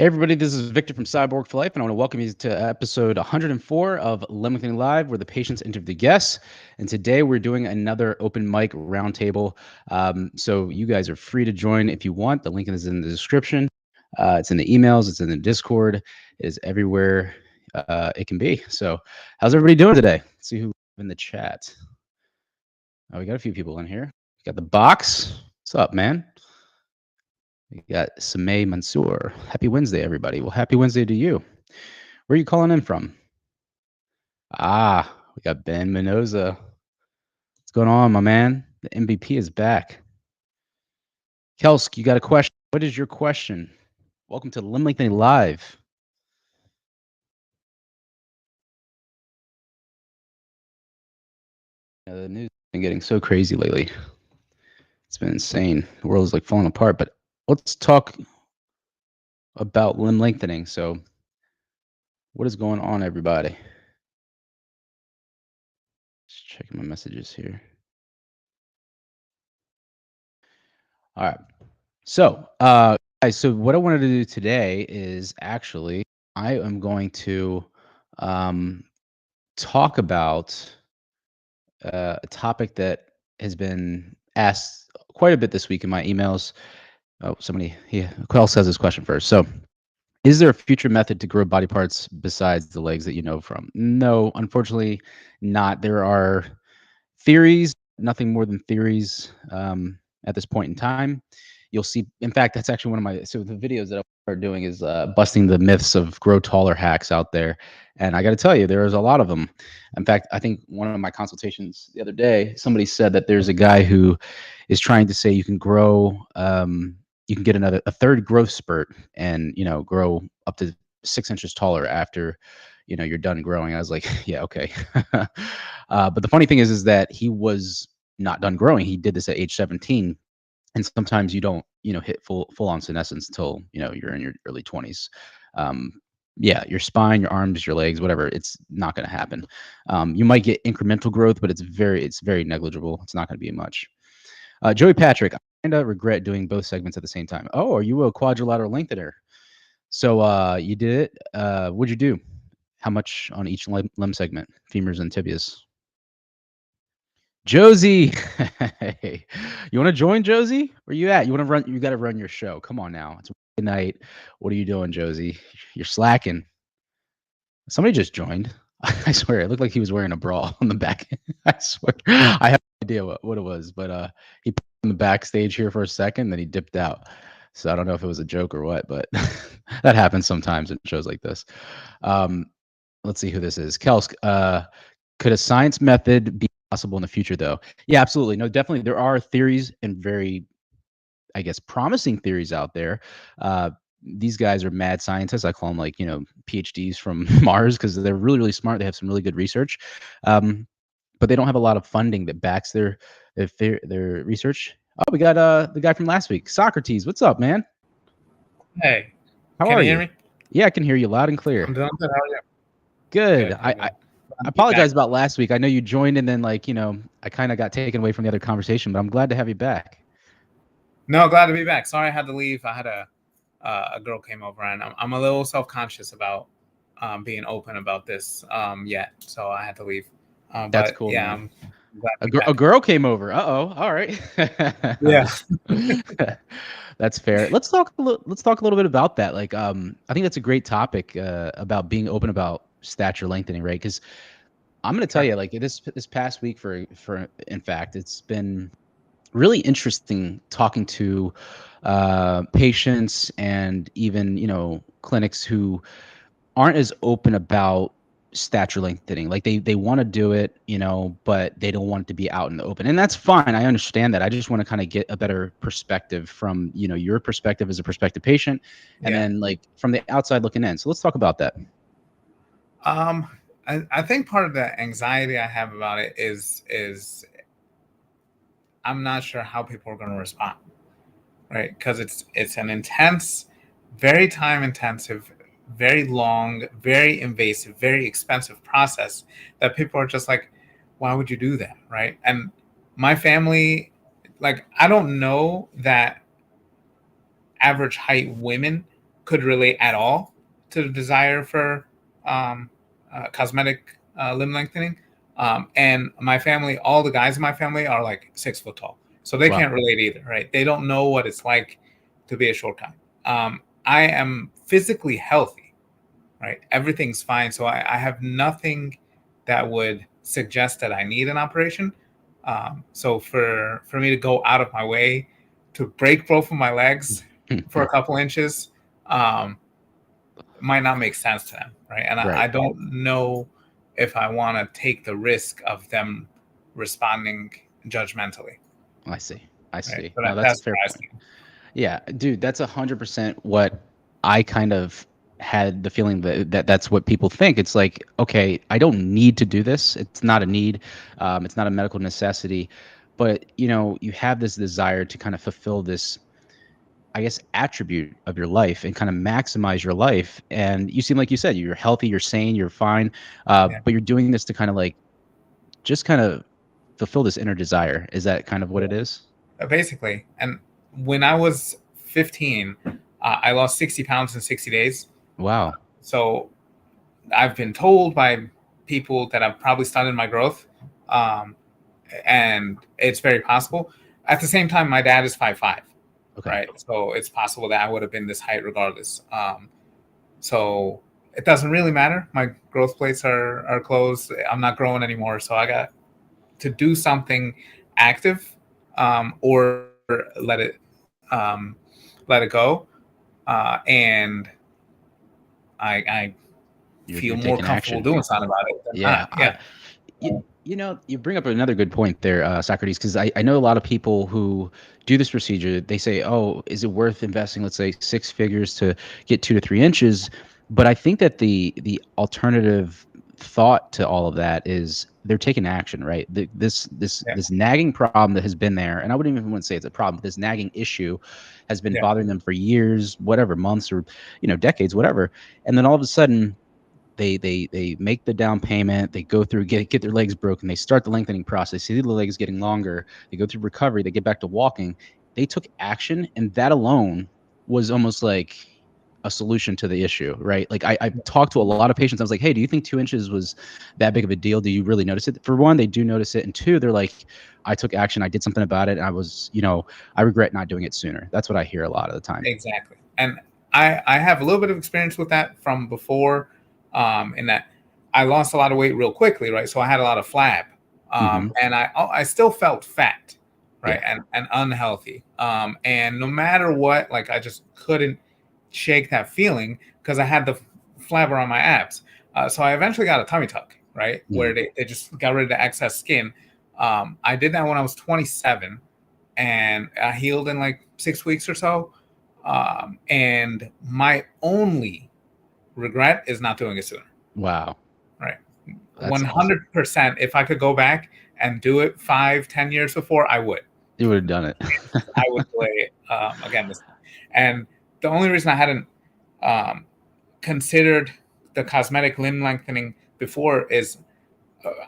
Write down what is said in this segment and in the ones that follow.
Hey everybody, this is Victor from Cyborg for Life, and I want to welcome you to episode 104 of Lengthening Live, where the patients interview the guests. And today we're doing another open mic roundtable. So you guys are free to join if you want. The link is in the description. It's in the emails. It's in the Discord. It is everywhere it can be. So how's everybody doing today? Let's see who's in the chat. Oh, we got a few people in here. We got the box. What's up, man? We got Samay Mansour. Happy Wednesday, everybody. Well, happy Wednesday to you. Where are you calling in from? We got Ben Mendoza. What's going on, my man? The MVP is back. Kelsk, you got a question? What is your question? Welcome to Lengthening Live. The news has been getting so crazy lately. It's been insane. The world is like falling apart. But let's talk about limb lengthening. So, what is going on, everybody? Just checking my messages here. All right. So, guys, so what I wanted to do today is actually I am going to talk about a topic that has been asked quite a bit this week in my emails. Oh, who else has this question first? So, is there a future method to grow body parts besides the legs that you know from? No, unfortunately not. There are theories, nothing more than theories at this point in time. You'll see, in fact, that's actually the videos that I start doing is busting the myths of grow taller hacks out there. And I got to tell you, there's a lot of them. In fact, I think one of my consultations the other day, somebody said that there's a guy who is trying to say you can grow, you can get a third growth spurt and, grow up to 6 inches taller after, you're done growing. I was like, yeah, okay. But the funny thing is that he was not done growing. He did this at age 17. And sometimes you don't, hit full on senescence until, you're in your early 20s. Your spine, your arms, your legs, whatever, it's not going to happen. You might get incremental growth, but it's very negligible. It's not going to be much. Joey Patrick, I kind of regret doing both segments at the same time. Oh, are you a quadrilateral lengthener? So you did it. What'd you do? How much on each limb segment, femurs and tibias? Josie, hey, you want to join, Josie? Where you at? You want to run? You got to run your show. Come on now. It's Wednesday night. What are you doing, Josie? You're slacking. Somebody just joined. I swear, it looked like he was wearing a bra on the back. I swear, I have no idea what it was, but he put on the backstage here for a second, then he dipped out. So I don't know if it was a joke or what, but that happens sometimes in shows like this. Let's see who this is. Kelsk, could a science method be possible in the future, though? Yeah, absolutely. No, definitely. There are theories and very, I guess, promising theories out there. These guys are mad scientists. I call them like, PhDs from Mars because they're really, really smart. They have some really good research, but they don't have a lot of funding that backs their research. Oh, we got the guy from last week, Socrates. What's up, man? Hey, how are you? Hear me? Yeah, I can hear you loud and clear. I'm doing good. How are you? Good. I apologize about last week. I know you joined and then I kind of got taken away from the other conversation, but I'm glad to have you back. No, glad to be back. Sorry I had to leave. I had a girl came over and I'm a little self-conscious about being open about this yet. So I had to leave. That's but cool. Yeah, man. A girl came over. Uh-oh. All right. Yeah. That's fair. Let's talk a little bit about that. I think that's a great topic about being open about stature lengthening, right? Because I'm going to tell you, this past week, in fact, it's been really interesting talking to patients and even clinics who aren't as open about stature lengthening. Like they want to do it, but they don't want it to be out in the open, and that's fine. I understand that. I just want to kind of get a better perspective from your perspective as a prospective patient, and then from the outside looking in. So let's talk about that. I think part of the anxiety I have about it is I'm not sure how people are going to respond, right? Because it's an intense, very time intensive, very long, very invasive, very expensive process that people are just like, why would you do that, right? And my family, I don't know that average height women could relate at all to the desire for cosmetic limb lengthening. And my family, all the guys in my family are like 6 foot tall, so they Wow. can't relate either, right? They don't know what it's like to be a short guy. I am physically healthy, right? Everything's fine, so I have nothing that would suggest that I need an operation. So for me to go out of my way to break both of my legs for a couple inches might not make sense to them, right? And Right. I don't know if I want to take the risk of them responding judgmentally, I see. I right? see. But No, that's a that's fair where I point. see. Yeah, dude, that's 100% what I kind of had the feeling that that's what people think. It's like, okay, I don't need to do this. It's not a need. It's not a medical necessity. But, you have this desire to kind of fulfill this, I guess, attribute of your life and kind of maximize your life. And you seem like you said, you're healthy, you're sane, you're fine. Yeah, But you're doing this to kind of like, just kind of fulfill this inner desire. Is that kind of what it yeah. is? Basically. And when I was 15, I lost 60 pounds in 60 days. Wow. So I've been told by people that I've probably stunted my growth, and it's very possible. At the same time, my dad is 5'5", Okay. right? So it's possible that I would have been this height regardless. So it doesn't really matter. My growth plates are closed. I'm not growing anymore, so I got to do something active, or um, let it go, and I feel You're more taking comfortable action. doing something about it than Yeah. not. Yeah, You bring up another good point there, Socrates, because I know a lot of people who do this procedure. They say, "Oh, is it worth investing, let's say, 6 figures to get 2 to 3 inches?" But I think that the alternative thought to all of that is they're taking action, right? This this yeah, this nagging problem that has been there, and I wouldn't even want to say it's a problem. But this nagging issue has been yeah, bothering them for years, whatever, months, or decades, whatever. And then all of a sudden, they make the down payment, they go through, get their legs broken, they start the lengthening process, see the legs getting longer, they go through recovery, they get back to walking. They took action, and that alone was almost like a solution to the issue, right? Like I've talked to a lot of patients. I was like, hey, do you think 2 inches was that big of a deal? Do you really notice it? For one, they do notice it, and two, they're like, I took action, I did something about it, and I regret not doing it sooner. That's what I hear a lot of the time. exactly. And I have a little bit of experience with that from before, in that I lost a lot of weight real quickly, right? So I had a lot of flab, Hmm. and I still felt fat, right, Yeah. and unhealthy. And no matter what, like I just couldn't shake that feeling because I had the flabber on my abs. So I eventually got a tummy tuck, right, where Mm. they just got rid of the excess skin. I did that when I was 27, and I healed in like 6 weeks or so. And my only regret is not doing it sooner. Wow. Right. That's awesome. 100%. If I could go back and do it 5, 10 years before, I would. You would have done it. I would play again this time. And the only reason I hadn't um, considered the cosmetic limb lengthening before is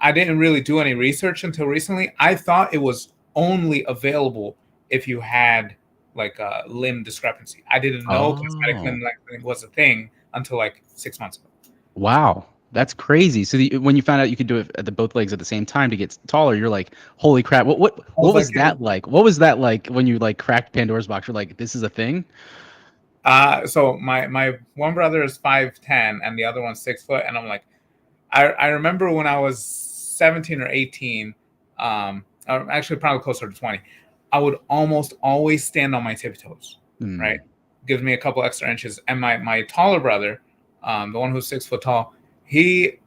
I didn't really do any research until recently. I thought it was only available if you had like a limb discrepancy. I didn't know cosmetic Oh, limb lengthening was a thing until like 6 months ago. wow. That's crazy. So when you found out you could do it at the both legs at the same time to get taller, you're like, "Holy crap. I What was like, was that like? What was that like when you like cracked Pandora's box? You're like, this is a thing?" so my one brother is 5'10" and the other one's 6 foot, and I'm like, I remember when I was 17 or 18, or actually probably closer to 20, I would almost always stand on my tippy toes, right? Mm. Gives me a couple extra inches. And my taller brother, the one who's 6 foot tall, he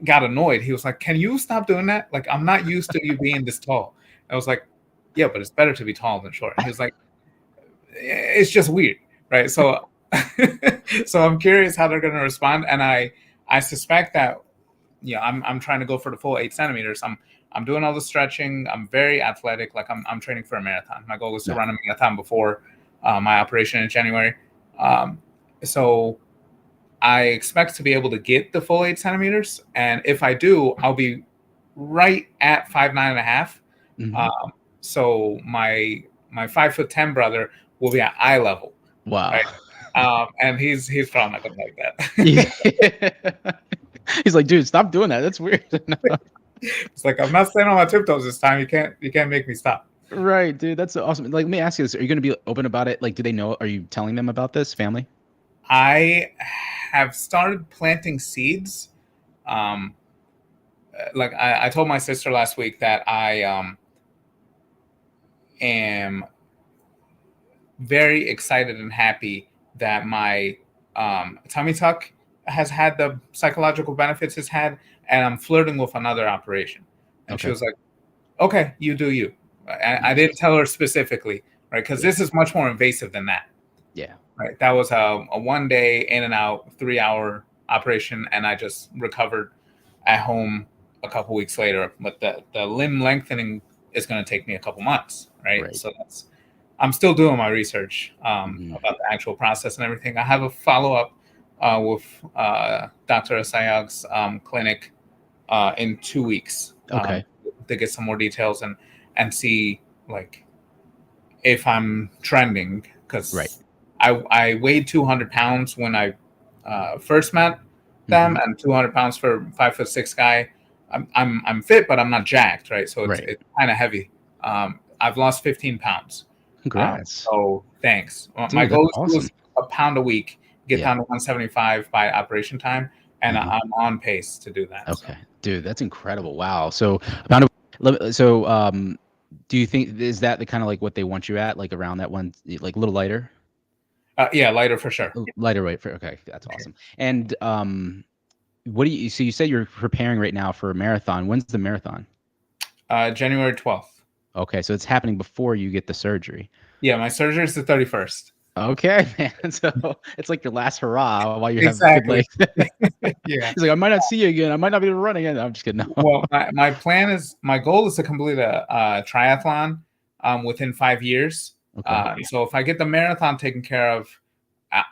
got annoyed. He was like, "Can you stop doing that? Like, I'm not used to you being this tall." I was like, "Yeah, but it's better to be tall than short." He was like, "It's just weird, right?" So, so I'm curious how they're going to respond, and I suspect that I'm trying to go for the full 8 centimeters. I'm doing all the stretching. I'm very athletic. Like I'm training for a marathon. My goal is to Yeah. run a marathon before my operation in January. Um, so I expect to be able to get the full 8 centimeters, and if I do, I'll be right at 5'9.5". Hmm. So my 5'10" brother will be at eye level, Wow. right? And he's probably not gonna like Yeah. that. He's like, dude, stop doing that. That's weird. It's like, I'm not staying on my tiptoes this time. You can't make me stop. Right, dude. That's awesome. Like, let me ask you this: are you going to be open about it? Like, do they know? Are you telling them about this, family? I have started planting seeds. Um, like I told my sister last week that I am very excited and happy that my tummy tuck has had the psychological benefits it's had, and I'm flirting with another operation. And she Okay. was like, "Okay, you do you." I didn't tell her specifically, right? Because Yeah. this is much more invasive than that. Yeah. Right. That was a 1 day in and out, 3 hour operation, and I just recovered at home a couple weeks later. But the limb lengthening is going to take me a couple months, right? Right. So I'm still doing my research Mhm. about the actual process and everything. I have a follow up with Dr. Asayag's clinic in 2 weeks Okay. to get some more details and see like if I'm trending, Right. because I weighed 200 pounds when I first met them, Hmm. and 200 pounds for 5'6" guy. I'm fit, but I'm not jacked, right? So Right. it's kind of heavy. I've lost 15 pounds. Congrats, So thanks. My dude. That's goal is to awesome. lose a pound a week, get Yeah. down to 175 by operation time, and Hmm. I'm on pace to do that. So Okay, dude. That's incredible. Wow. So, about so do you think is that the kind of like what they want you at, like around that one, like a little lighter? yeah, lighter for sure. Lighter weight for okay, that's awesome. And what do you so you said you're preparing right now for a marathon. When's the marathon? January 12th. Okay, so it's happening before you get the surgery. Yeah, my surgery is the 31st. Okay, man. So it's like your last hurrah while you have good Exactly. legs. Yeah. He's like, I might not see you again. I might not be able to run again. I'm just kidding. No. Well, my goal is to complete a triathlon within 5 years. Okay. So if I get the marathon taken care of,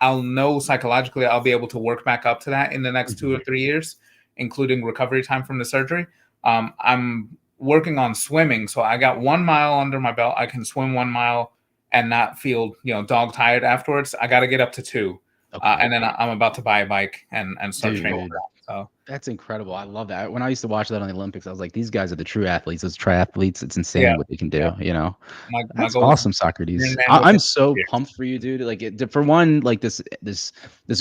I'll know psychologically I'll be able to work back up to that in the next Mhm. 2 or 3 years, including recovery time from the surgery. I'm working on swimming, so I got 1 mile under my belt. I can swim 1 mile and not feel dog tired afterwards. I got to get up to two, Okay. and then I'm about to buy a bike and start training for Dude, that. So that's incredible. I love that. When I used to watch that on the Olympics, I was like, these guys are the true athletes. Those triathletes. It's yeah, insane what they can yeah. do. My That's goal is awesome, Iron Socrates. Man I'm within so 2 years. pumped for you, dude. Like, for one, like this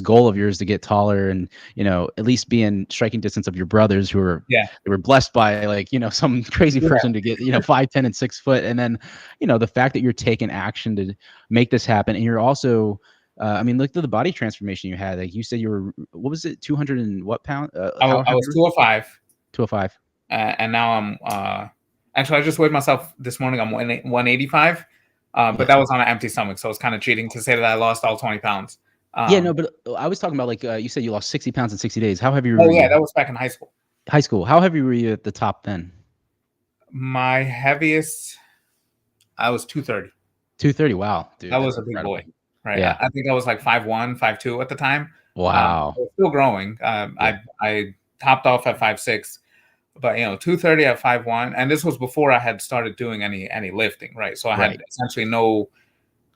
goal of yours to get taller and at least be in striking distance of your brothers who are Yeah, they were blessed by like some crazy yeah, person to get 5'10" and 6 foot, and then the fact that you're taking action to make this happen, and you're also. I mean, look at the body transformation you had. Like you said, you were what was it, 200 and what pound? How I heavy was were 205, 205? and now I'm actually I just weighed myself this morning. I'm 185, but Yeah. that was on an empty stomach, so it's kind of cheating to say that I lost all 20 pounds. Yeah, no, Um, but I was talking about like you said you lost 60 pounds in 60 days. How heavy were oh yeah, you? that was back in high school. High school. How heavy were you at the top then? My heaviest, I was 230. 230. Wow, That dude, that's was a big boy, incredible. right? Yeah. I think I was like 5'1", 5'2" at the time. Wow. I was still growing. Yeah. I topped off at 5'6", but 230 at 5'1", and this was before I had started doing any lifting, right? So I Right. had essentially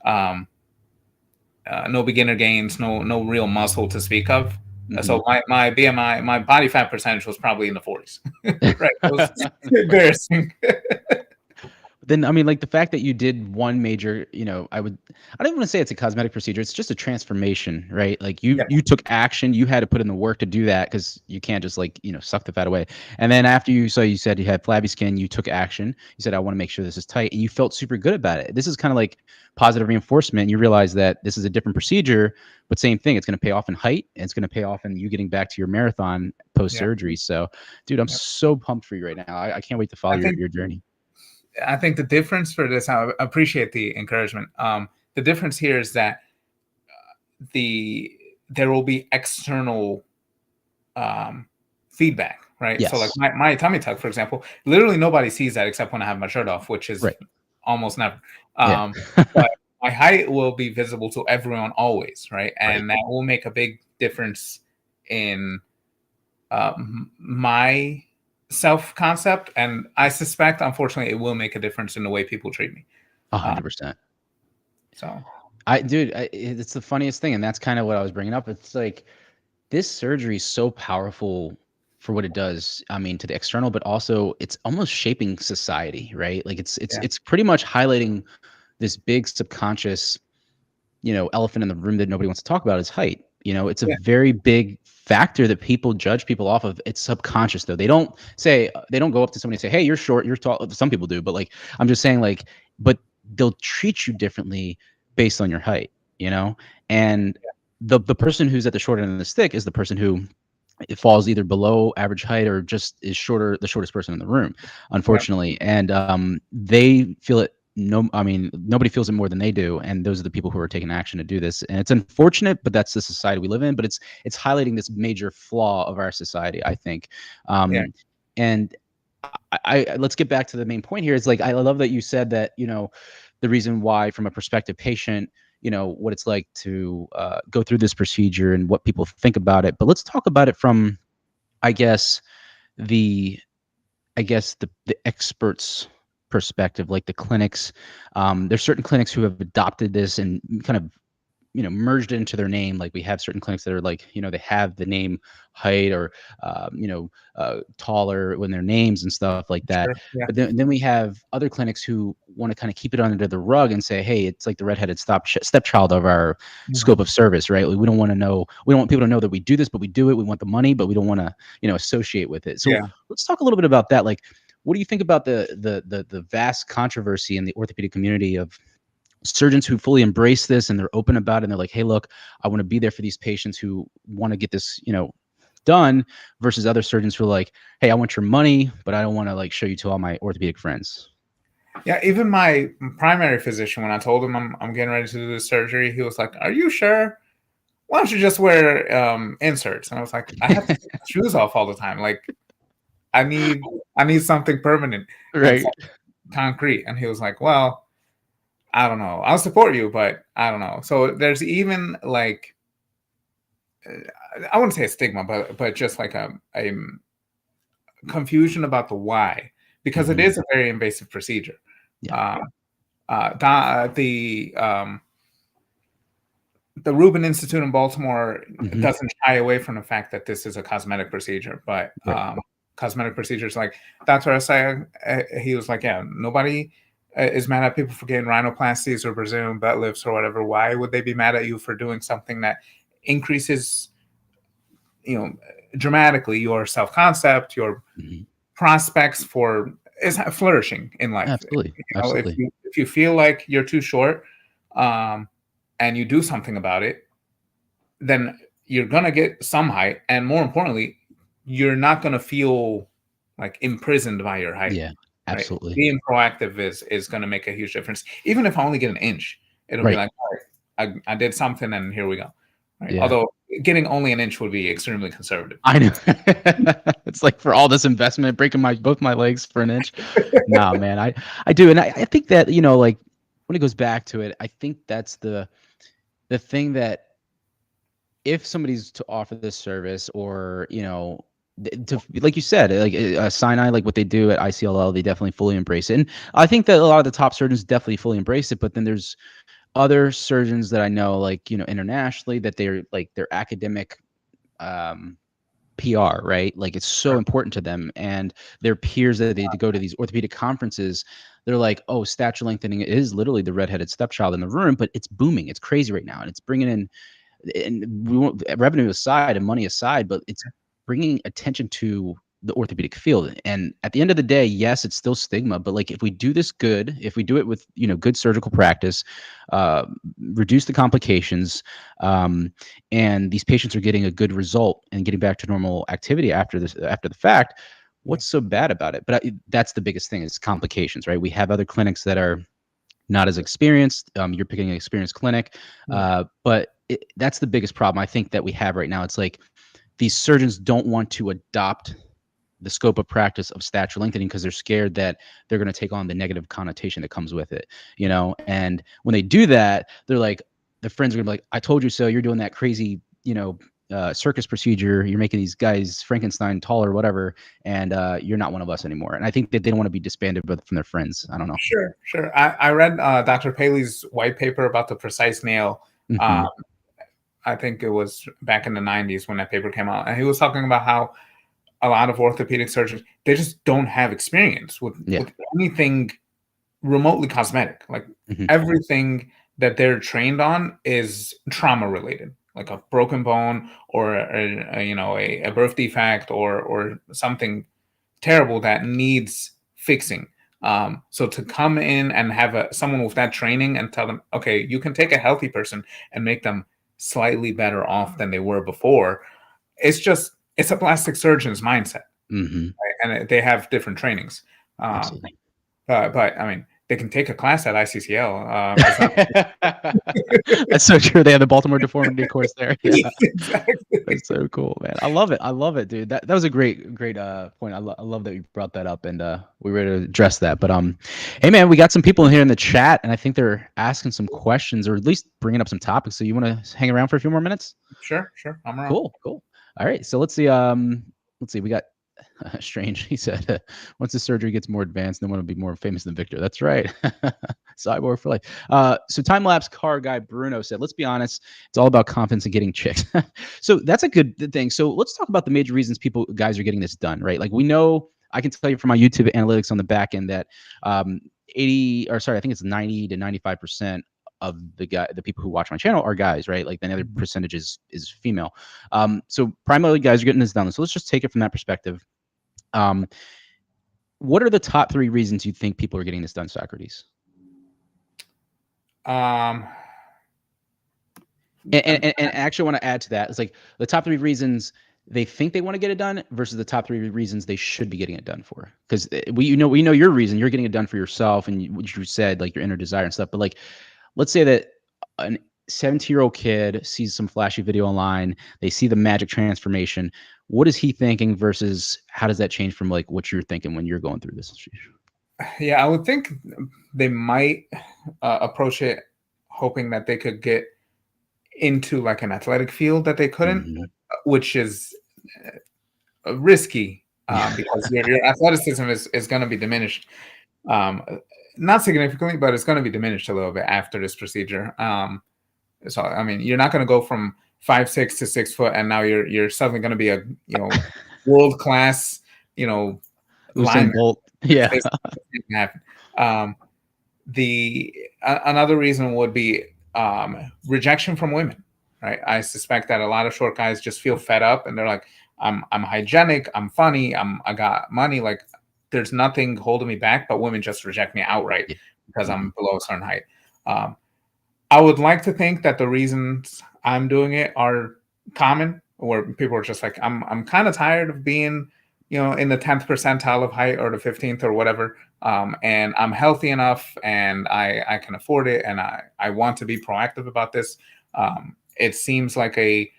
um, no beginner gains, no real muscle to speak of. Hmm. So my BMI, my body fat percentage was probably in the 40s, right? It was embarrassing. Then I mean, like the fact that you did one major, I don't want to say it's a cosmetic procedure. It's just a transformation, right? Like Yeah, you took action, you had to put in the work to do that because you can't just like suck the fat away. And then after you said you had flabby skin, you took action. You said I want to make sure this is tight, and you felt super good about it. This is kind of like positive reinforcement. You realize that this is a different procedure, but same thing. It's going to pay off in height, and it's going to pay off in you getting back to your marathon post yeah, surgery. So, dude, I'm yeah. so pumped for you right now. I can't wait to follow I think your journey. I think the difference for this, I appreciate the encouragement. The difference here is that there will be external feedback, right? So like Yes. my tummy tuck, for example, literally nobody sees that except when I have my shirt off, which is Right. almost never. Yeah. But my height will be visible to everyone always, right? Right. And that will make a big difference in my self concept, and I suspect, unfortunately, it will make a difference in the way people treat me. Uh, 100%. so It's the funniest thing, and that's kind of what I was bringing up. It's like this surgery is so powerful for what it does. I mean, to the external, but also it's almost shaping society, right? Like Yeah. it's pretty much highlighting this big subconscious, elephant in the room that nobody wants to talk about is height. It's a Yeah. very big factor that people judge people off of. It's subconscious though. They don't go up to somebody and say, "Hey, you're short, you're tall." Some people do, but like I'm just saying like but they'll treat you differently based on your height, you know? And the person who's at the short end of the stick is the person who it falls either below average height or just is shorter, the shortest person in the room, Yeah. unfortunately. And they feel it. No, I mean, nobody feels it more than they do. And those are the people who are taking action to do this. And it's unfortunate, but that's the society we live in. But it's highlighting this major flaw of our society, I think. Yeah. And let's get back to the main point here. It's like I love that you said that the reason why, from a prospective patient, what it's like to go through this procedure and what people think about it. But let's talk about it from, I guess, the the experts' perspective, like the clinics. There's certain clinics who have adopted this and kind of merged it into their name. Like we have certain clinics that are like, they have the name height or, taller when their names and stuff like that. Sure. Yeah. But then we have other clinics who want to kind of keep it under the rug and say, hey, it's like the redheaded stepchild of our Mhm. scope of service, right? We don't want to know, we don't want people to know that we do this, but we do it. We want the money, but we don't want to, associate with it. So Yeah. let's talk a little bit about that. Like, what do you think about the vast controversy in the orthopedic community of surgeons who fully embrace this and they're open about it and they're like, hey, look, I want to be there for these patients who want to get this, done, versus other surgeons who are like, hey, I want your money, but I don't want to like show you to all my orthopedic friends. Yeah, even my primary physician, when I told him I'm getting ready to do this surgery, he was like, "Are you sure? Why don't you just wear inserts?" And I was like, "I have to take my shoes off all the time. Like, I need I need something permanent and Right. concrete." And he was like, "Well, I don't know. I'll support you, but I don't know." So there's even like I wouldn't say a stigma, but just like a confusion about the why, because it Mm-hmm. is a very invasive procedure. Yeah. Uh, the Rubin Institute in Baltimore Mm-hmm. doesn't shy away from the fact that this is a cosmetic procedure, but Right. cosmetic procedures like that's what I say. He was like, yeah, nobody is mad at people for getting rhinoplasties or Brazilian butt lifts or whatever. Why would they be mad at you for doing something that increases, you know, dramatically your self concept, your Mm-hmm. prospects for is flourishing in life. Absolutely. You know, Absolutely. if you feel like you're too short, um, and you do something about it, then you're gonna get some height, and more importantly, you're not gonna feel like imprisoned by your height, Yeah. right? Absolutely. Being proactive is gonna make a huge difference. Even if I only get an inch, it'll be Right. like, all right, I did something, and here we go. Right? Yeah. Although getting only an inch would be extremely conservative. I know. It's like for all this investment, breaking both my legs for an inch. No, man, I do, and I think that like when it goes back to it, I think that's the thing that if somebody's to offer this service or to like you said, like Sinai, like what they do at ICLL, they definitely fully embrace it, and I think that a lot of the top surgeons definitely fully embrace it. But then there's other surgeons that I know, like internationally, that they're like their academic um PR, right? Like it's so Sure. important to them and their peers that they go to these orthopedic conferences. They're like, oh, stature lengthening is literally the redheaded stepchild in the room, but it's booming. It's crazy right now, and it's bringing in, and we won't, revenue aside and money aside, but it's bringing attention to the orthopedic field. And at the end of the day, yes, it's still stigma, but like if we do this good, if we do it with good surgical practice, uh, reduce the complications, um, and these patients are getting a good result and getting back to normal activity after the fact. Yeah. What's so bad about it? But that's the biggest thing is complications, right? We have other clinics that are not as experienced. You're picking an experienced clinic, Yeah. but that's the biggest problem I think that we have right now. It's like these surgeons don't want to adopt the scope of practice of stature lengthening because they're scared that they're going to take on the negative connotation that comes with it, And when they do that, they're like, the friends are gonna be like, "I told you so. You're doing that crazy, circus procedure. You're making these guys Frankenstein taller, whatever, and you're not one of us anymore. And I think that they don't want to be disbanded from their friends. I don't know. Sure. I read Dr. Paley's white paper about the precise nail. Mm-hmm. I think it was back in the 90s when that paper came out. And he was talking about how a lot of orthopedic surgeons, they just don't have experience with anything remotely cosmetic. Like everything that they're trained on is trauma related, like a broken bone or a birth defect or something terrible that needs fixing. So to come in and have someone with that training and tell them, okay, you can take a healthy person and make them slightly better off than they were before. It's a plastic surgeon's mindset, right? And they have different trainings. Absolutely. But I mean, they can take a class at ICCL. That's so true. They have the Baltimore Deformity course there. Yeah. Exactly. That's so cool, man. I love it, dude. That was a great point. I love that you brought that up, and we were to address that. But hey, man, we got some people in here in the chat, and I think they're asking some questions or at least bringing up some topics. So you want to hang around for a few more minutes? Sure. I'm around. Cool. All right. So let's see. We got Strange. He said, once the surgery gets more advanced, no one will be more famous than Victor. That's right. Cyborg for life. So time-lapse car guy Bruno said, let's be honest, it's all about confidence and getting chicks. So that's a good thing. So let's talk about the major reasons guys are getting this done, right? Like we know, I can tell you from my YouTube analytics on the back end that I think it's 90 to 95% of the people who watch my channel are guys, right? Like the other percentage is female. So primarily guys are getting this done. So let's just take it from that perspective. What are the top 3 reasons you think people are getting this done, Socrates? And actually want to add to that. It's like the top 3 reasons they think they want to get it done versus the top 3 reasons they should be getting it done for. Because we know your reason. You're getting it done for yourself, and what you said, like your inner desire and stuff. But like, let's say that an 17-year-old kid sees some flashy video online. They see the magic transformation. What is he thinking versus how does that change from like what you're thinking when you're going through this? Yeah, I would think they might approach it hoping that they could get into like an athletic field that they couldn't, which is risky because your athleticism is going to be diminished. Not significantly, but it's going to be diminished a little bit after this procedure. So I mean, you're not going to go from 5'6" to 6 foot, and now you're suddenly going to be a world class Usain Bolt. Yeah. Another reason would be rejection from women, right? I suspect that a lot of short guys just feel fed up, and they're like, I'm hygienic, I'm funny, I got money, like there's nothing holding me back, but women just reject me outright because I'm below a certain height. I would like to think that the reasons I'm doing it are common, where people are just like, I'm kind of tired of being, in the 10th percentile of height or the 15th or whatever. And I'm healthy enough and I can afford it. And I want to be proactive about this. It seems like a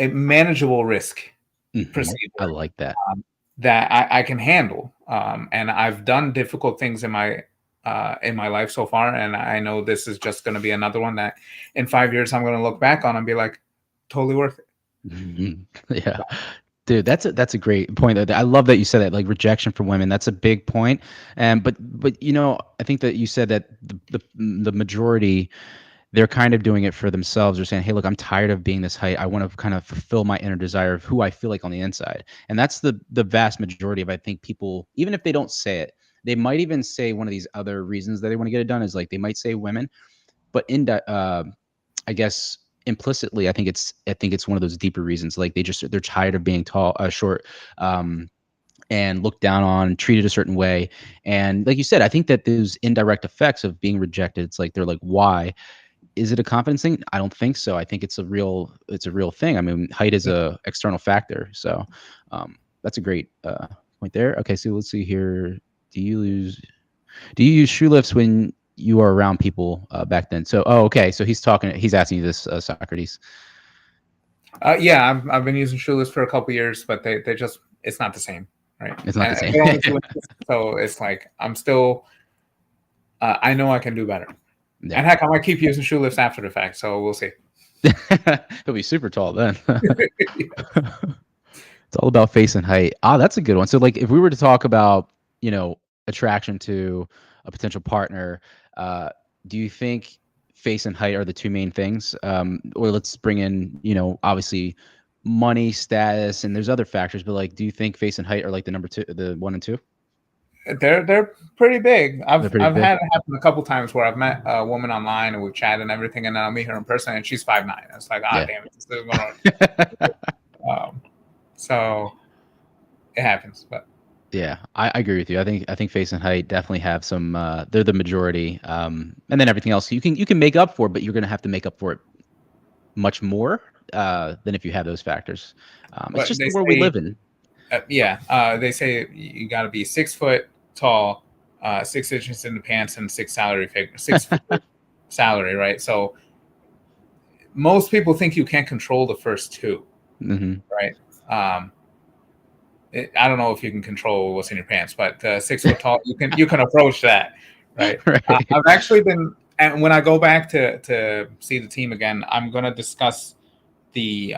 manageable risk procedure. I like that. That I can handle. And I've done difficult things in my life so far. And I know this is just going to be another one that in 5 years, I'm going to look back on and be like, totally worth it. Yeah, dude, that's a great point. I love that you said that, like rejection from women. That's a big point. But I think that you said that the majority, they're kind of doing it for themselves. They're saying, hey, look, I'm tired of being this height. I want to kind of fulfill my inner desire of who I feel like on the inside. And that's the vast majority of, I think, people, even if they don't say it, they might even say one of these other reasons that they want to get it done is like they might say women, but I guess implicitly, I think it's one of those deeper reasons. Like they're tired of being short, and looked down on, treated a certain way. And like you said, I think that those indirect effects of being rejected, it's like, they're like, why? Is it a confidence thing? I don't think so. I think it's a real thing. I mean, height is a external factor. So that's a great point there. Okay, so let's see here. Do you use shoe lifts when you are around people back then? So, okay. So he's asking you this, Socrates. Yeah, I've been using shoe lifts for a couple years, but they just, it's not the same, right? It's not the same. So it's like, I'm still, I know I can do better. Yeah. And heck, I might keep using shoe lifts after the fact. So we'll see. He'll be super tall then. It's all about face and height. Ah, that's a good one. So, like, if we were to talk about, attraction to a potential partner, uh, do you think face and height are the two main things? Or let's bring in, obviously money, status, and there's other factors, but like, do you think face and height are like the number two, the one and two? They're pretty big. They're I've pretty I've big. had it happen a couple times where I've met a woman online and we've chatted and everything, and then I'll meet her in person and she's 5'9". It's like, ah, Yeah. damn it, this is going on. So it happens, but Yeah, I agree with you. I think face and height definitely have some. They're the majority, and then everything else you can make up for, but you're gonna have to make up for it much more than if you have those factors. It's just they the world we say, live in. they say you got to be 6 foot tall, 6 inches in the pants, and six figure salary, right? So most people think you can't control the first two, Hmm. right? I don't know if you can control what's in your pants, but 6 foot tall, you can approach that, right? Right. I've actually been, and when I go back to see the team again, I'm going to discuss the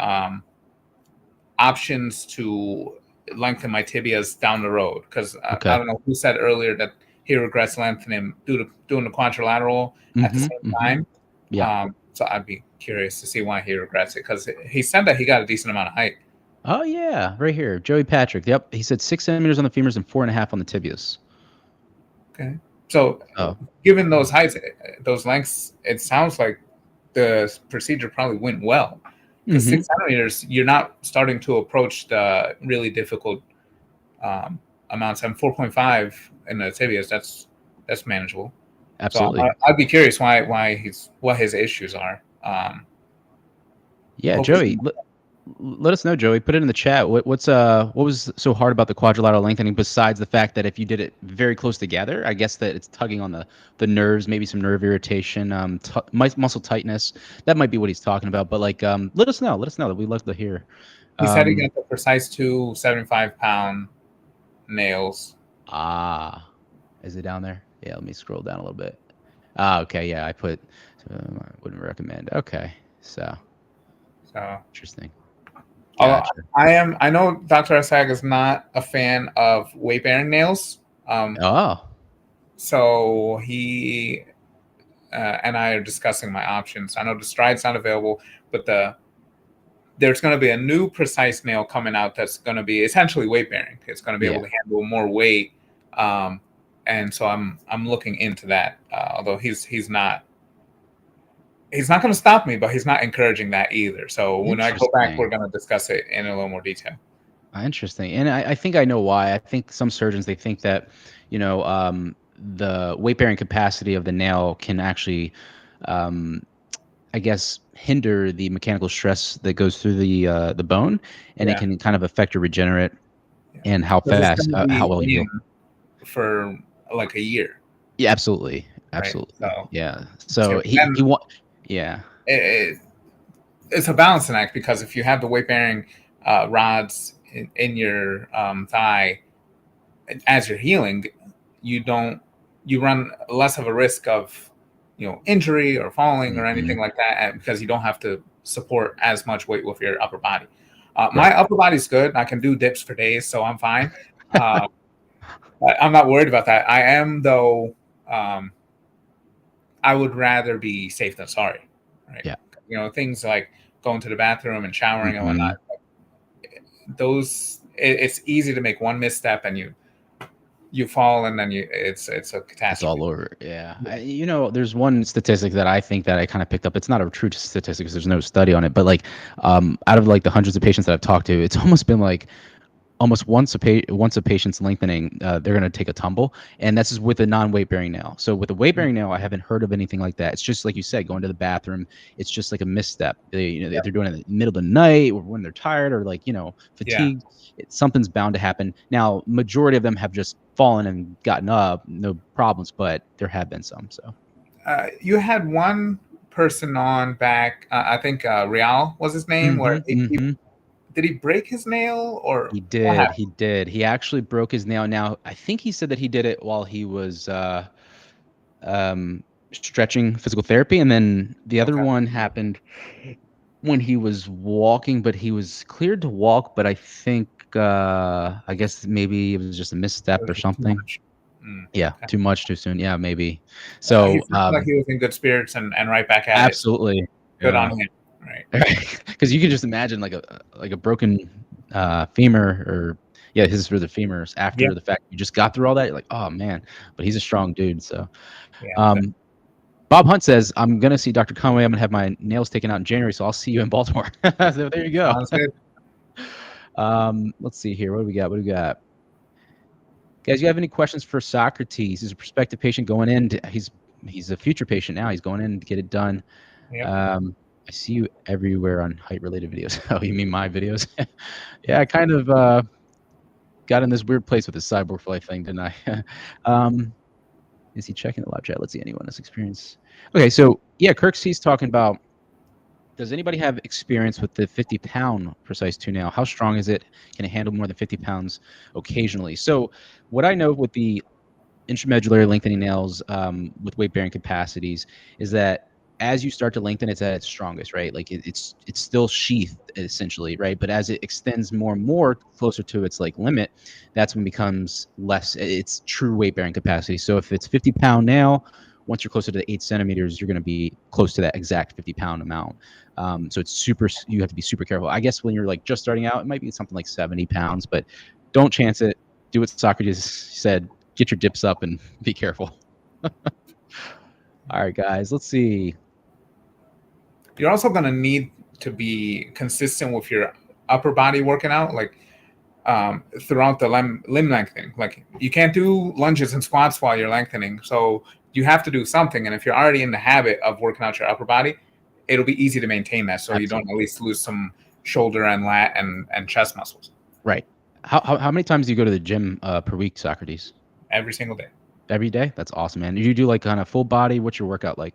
options to lengthen my tibias down the road, because I Okay. don't know who said earlier that he regrets lengthening due to doing the quadrilateral at the Hmm. same Hmm. time. Yeah. So I'd be curious to see why he regrets it, because he said that he got a decent amount of height. Oh yeah, right here, Joey Patrick. Yep, he said 6 centimeters on the femurs and 4.5 on the tibias. Okay. So, Oh. given those heights, those lengths, it sounds like the procedure probably went well. Because Hmm. 6 centimeters, you're not starting to approach the really difficult amounts. And 4.5 in the tibias, that's manageable. So Absolutely. I'd be curious what his issues are. Yeah, Hopefully, Joey. Let us know, Joey. Put it in the chat. What was so hard about the quadrilateral lengthening besides the fact that if you did it very close together, I guess that it's tugging on the nerves, maybe some nerve irritation, muscle tightness. That might be what he's talking about. But like, let us know. Let us know that we'd love to hear. he said he Um, got the precise two 75-pound nails. is it down there? Yeah, let me scroll down a little bit. Ah, okay. Yeah, I put. I wouldn't recommend. Okay, so So interesting. although Gotcha. I know Dr. Asag is not a fan of weight bearing nails. Oh, So he and I are discussing my options. I know the Stride's not available, but there's going to be a new precise nail coming out that's going to be essentially weight bearing. It's going to be able yeah. to handle more weight, and so I'm looking into that. Although he's not going to stop me, but he's not encouraging that either. So when I go back, we're Interesting. going to discuss it in a little more detail. Interesting. And I think I know why. I think some surgeons they think that, the weight bearing capacity of the nail can actually, um, I guess, hinder the mechanical stress that goes through the bone, and it Yeah, can kind of affect your regenerate yeah. and how Because it's fast, going to how be well you in heal. for like a year, Yeah, absolutely, right? absolutely. So Yeah. So he and want. Yeah. it, it's a balancing act, because if you have the weight bearing rods in your thigh as you're healing, you don't you run less of a risk of injury or falling or Hmm. anything like that, because you don't have to support as much weight with your upper body. Right. My upper body's good. I can do dips for days, so I'm fine. Uh, I'm not worried about that. I am though. Um, I would rather be safe than sorry, right? Yeah. Things like going to the bathroom and showering and whatnot. Hmm. It's easy to make one misstep and you fall, and then it's a It's all catastrophe. over. Yeah. There's one statistic that I think that I kind of picked up. It's not a true statistic because there's no study on it, but like, out of like the hundreds of patients that I've talked to, it's almost been like almost once a patient's lengthening, they're going to take a tumble, and that's just with a non-weight bearing nail. So with a weight bearing nail, I haven't heard of anything like that. It's just like you said, going to the bathroom. It's just like a misstep. If they're doing it in the middle of the night or when they're tired or like Yeah. fatigued, something's bound to happen. Now, majority of them have just fallen and gotten up, no problems, but there have been some. So You had one person on back. I think Real was his name. Where hmm. Hmm. did he break his nail or He what did. happened? He did. He actually broke his nail. Now, I think he said that he did it while he was um, stretching physical therapy, and then the other Okay. one happened. when he was walking, but he was cleared to walk. But I think, I guess maybe it was just a It misstep was or just too something. much. Yeah, Okay. too much too soon. Yeah, maybe. He So, seemed like he was in good spirits and right back at it. So absolutely. good Yeah. on him. Right. Because you can just imagine like a broken femur or yeah, his for the femurs Yeah. after the fact you just got through all that. You're like, oh man, but he's a strong dude. So, Yeah. um, Bob Hunt says, I'm gonna see Dr. Conway. I'm gonna have my nails taken out in January, so I'll see you in Baltimore. So there you go. Sounds good. Let's see here. What do we got? What do we got? Guys, you have any questions for Socrates? He's a prospective patient going in. He's a future patient now. He's going in to get it done. Yep. I see you everywhere on height-related videos. Oh, you mean my videos? Yeah, I kind of got in this weird place with the cyborg flight thing, didn't I? Is he checking the live chat? Let's see anyone has experience. Okay, so yeah, Kirk C's talking about, does anybody have experience with the 50-pound precise two nail? How strong is it? Can it handle more than 50 pounds occasionally? So what I know with the intramedullary lengthening nails with weight bearing capacities is that as you start to lengthen, it's at its strongest, right? Like it's still sheathed essentially, right? But as it extends more and more closer to its like limit, that's when it becomes less its true weight bearing capacity. So if it's 50-pound nail, once you're closer to 8 centimeters, you're going to be close to that exact 50-pound amount. So it's super. You have to be super careful. I guess when you're like just starting out, it might be something like 70 pounds, but don't chance it. Do what Socrates said. Get your dips up and be careful. All right, guys, let's see. You're also going to need to be consistent with your upper body working out, like throughout the limb lengthening. Like you can't do lunges and squats while you're lengthening. So you have to do something. And if you're already in the habit of working out your upper body, it'll be easy to maintain that. So Absolutely. you don't at least lose some shoulder and lat and chest muscles. Right. How many times do you go to the gym per week, Socrates? Every single day. Every day? That's awesome, man. You do like kind of full body? What's your workout like?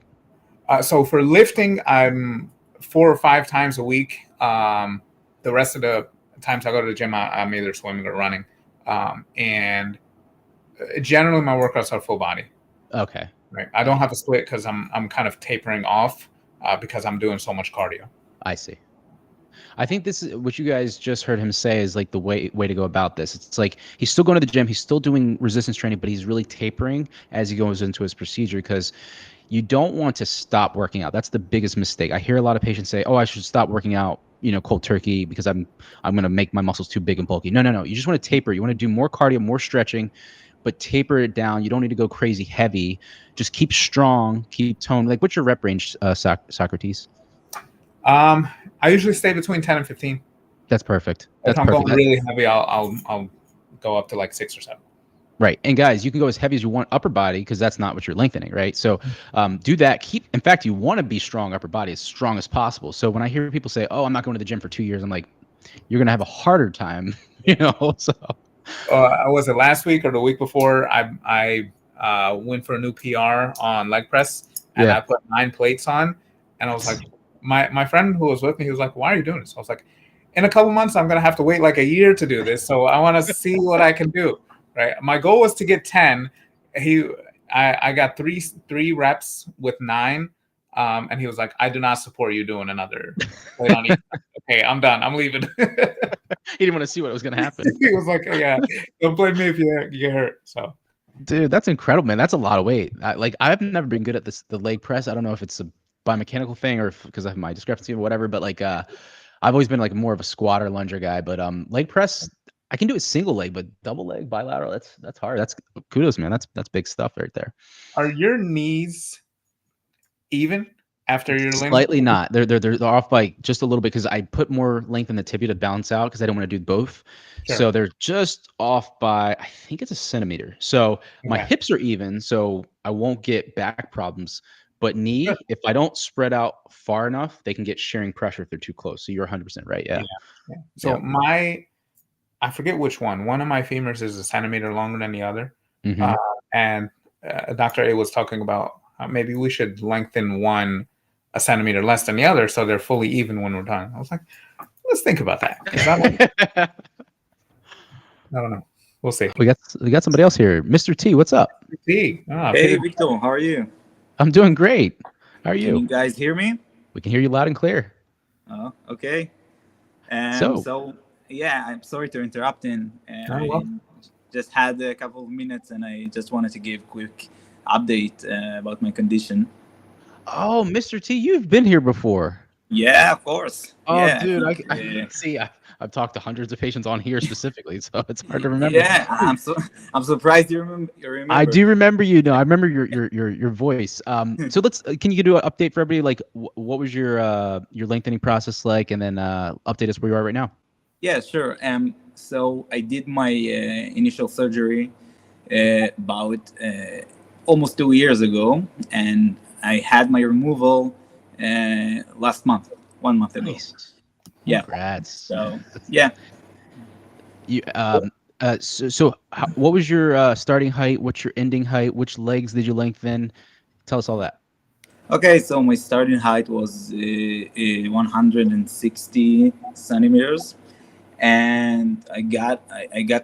So for lifting, I'm 4 or 5 times a week. The rest of the times I go to the gym, I'm either swimming or running. And generally my workouts are full body. Okay. Right. I don't have a split because I'm kind of tapering off because I'm doing so much cardio. I see. I think this is what you guys just heard him say is like the way to go about this. It's like he's still going to the gym, he's still doing resistance training, but he's really tapering as he goes into his procedure because you don't want to stop working out. That's the biggest mistake. I hear a lot of patients say, "Oh, I should stop working out, cold turkey because I'm going to make my muscles too big and bulky." No. You just want to taper. You want to do more cardio, more stretching, but taper it down. You don't need to go crazy heavy. Just keep strong, keep tone. Like, what's your rep range, Socrates? I usually stay between 10 and 15. That's perfect. That's if I'm perfect. going really heavy, I'll go up to like 6 or 7. Right. And guys, you can go as heavy as you want upper body because that's not what you're lengthening, right? So do that. In fact, you want to be strong upper body, as strong as possible. So when I hear people say, "Oh, I'm not going to the gym for 2 years," I'm like, you're going to have a harder time, So was it last week or the week before? I went for a new PR on leg press and I put 9 plates on, and I was like, my friend who was with me, he was like, "Why are you doing this?" I was like, "In a couple months, I'm gonna have to wait like a year to do this, so I want to see what I can do." Right. My goal was to get 10. I got three reps with 9. And he was like, "I do not support you doing another plate on each." Okay, I'm done. I'm leaving. He didn't want to see what was going to happen. He was like, "Yeah, don't blame me if you get hurt." So, dude, that's incredible, man. That's a lot of weight. I've never been good at the leg press. I don't know if it's a biomechanical thing or because I have my discrepancy or whatever, but I've always been like more of a squatter lunger guy. But leg press, I can do it single leg, but double leg, bilateral, that's hard. That's kudos, man. That's big stuff right there. are your knees even after your Slightly not. They're off by just a little bit because I put more length in the tibia to balance out because I don't want to do both. Sure. So they're just off by, I think it's a centimeter. So my hips are even, so I won't get back problems. But knee, if I don't spread out far enough, they can get shearing pressure if they're too close. So you're 100% right. Yeah. So I forget which one. One of my femurs is a centimeter longer than the other. Mm-hmm. And Dr. A was talking about maybe we should lengthen one a centimeter less than the other so they're fully even when we're done. I was like, let's think about that. I don't know. We'll see. We got somebody else here. Mr. T, what's up? T. Hey, Victor, how are you? I'm doing great. How are you? Can you guys hear me? We can hear you loud and clear. Oh, okay. So, So yeah, I'm sorry to interrupt. Oh, I well. just had a couple of minutes, and I just wanted to give quick update about my condition. oh, Mr. T, you've been here before. Yeah, of course. Oh, Yeah, I dude, think. I see. I've talked to hundreds of patients on here specifically, so it's hard to remember. Yeah, I'm surprised you I remember. do remember you. No, I remember your voice. So let's. Can you do an update for everybody? Like, what was your lengthening process like, and then update us where you are right now. Yeah, sure. So I did my initial surgery about almost 2 years ago, and I had my removal last month, 1 month ago. Nice. Yeah. Congrats. So yeah. You what was your starting height? What's your ending height? Which legs did you lengthen? Tell us all that. Okay, so my starting height was 160 centimeters, and I got